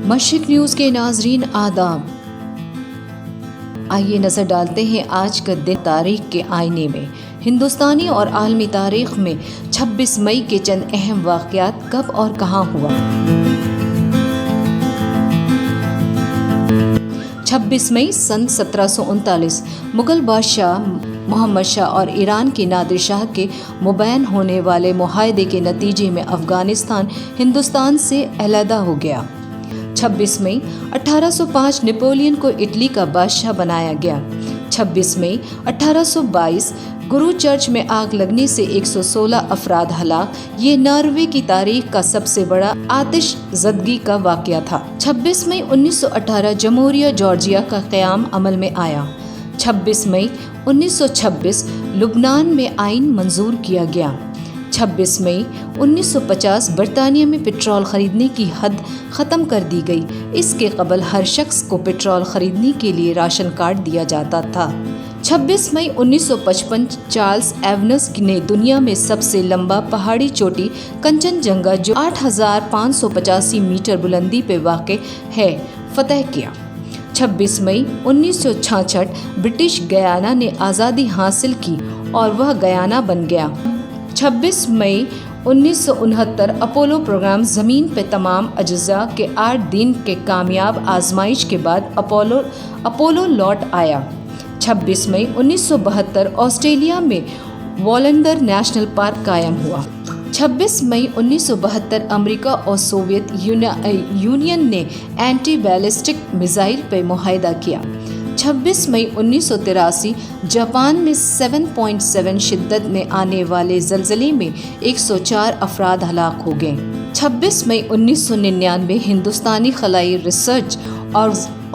مشرق نیوز کے ناظرین آداب، آئیے نظر ڈالتے ہیں آج کا دن تاریخ کے آئینے میں۔ ہندوستانی اور عالمی تاریخ میں 26 مئی کے چند اہم واقعات کب اور کہاں ہوا۔ 26 مئی سن 1739 مغل بادشاہ محمد شاہ اور ایران کے نادر شاہ کے مبین ہونے والے معاہدے کے نتیجے میں افغانستان ہندوستان سے علیحدہ ہو گیا۔ 26 مئی 1805 نپولین کو اٹلی کا بادشاہ بنایا گیا۔ 26 مئی 1822 گرو چرچ میں آگ لگنے سے 116 افراد ہلاک۔ یہ ناروے کی تاریخ کا سب سے بڑا آتش زدگی کا واقعہ تھا۔ 26 مئی 1918 جمہوریہ جارجیا کا قیام عمل میں آیا۔ 26 مئی 1926 لبنان میں آئین منظور کیا گیا۔ 26 مئی 1950 برطانیہ میں پٹرول خریدنے کی حد ختم کر دی گئی۔ اس کے قبل ہر شخص کو پٹرول خریدنے کے لیے راشن کارڈ دیا جاتا تھا۔ 26 مئی 1955 چارلس ایونز نے دنیا میں سب سے لمبا پہاڑی چوٹی کنچن جنگا، جو 8585 میٹر بلندی پہ واقع ہے، فتح کیا۔ 26 مئی 1966 برٹش گیانا نے آزادی حاصل کی اور وہ گیانا بن گیا۔ 26 مئی 1969 اپولو پروگرام زمین پہ تمام اجزاء کے 8 دن کے کامیاب آزمائش کے بعد اپولو لوٹ آیا۔ 26 مئی 1972 آسٹریلیا میں والنڈر نیشنل پارک قائم ہوا۔ 26 مئی 1972 امریکہ اور سوویت یونین نے اینٹی بیلسٹک میزائل پہ معاہدہ کیا۔ 26 مئی 1983 جاپان میں 7.7 شدت میں آنے والے زلزلے میں 104 افراد ہلاک ہو گئے۔ 26 مئی 1999 ہندوستانی خلائی ریسرچ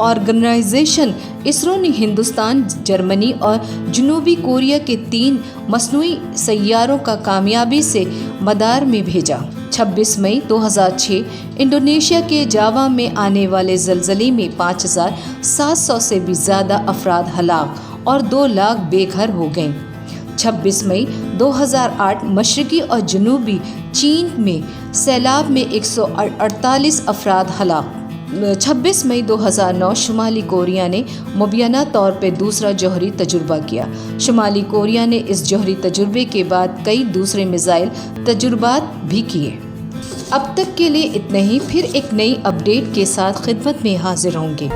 آرگنائزیشن اسرو نے ہندوستان، جرمنی اور جنوبی کوریا کے 3 مصنوعی سیاروں کا کامیابی سے مدار میں بھیجا۔ 26 مئی 2006 انڈونیشیا کے جاوا میں آنے والے زلزلے میں 5700 سے بھی زیادہ افراد ہلاک اور 2 لاکھ بے گھر ہو گئے۔ 26 مئی 2008 مشرقی اور جنوبی چین میں سیلاب میں 148 افراد ہلاک۔ 26 مئی 2009 شمالی کوریا نے مبینہ طور پہ دوسرا جوہری تجربہ کیا۔ شمالی کوریا نے اس جوہری تجربے کے بعد کئی دوسرے میزائل تجربات بھی کیے۔ اب تک کے لیے اتنا ہی، پھر ایک نئی اپڈیٹ کے ساتھ خدمت میں حاضر ہوں گے۔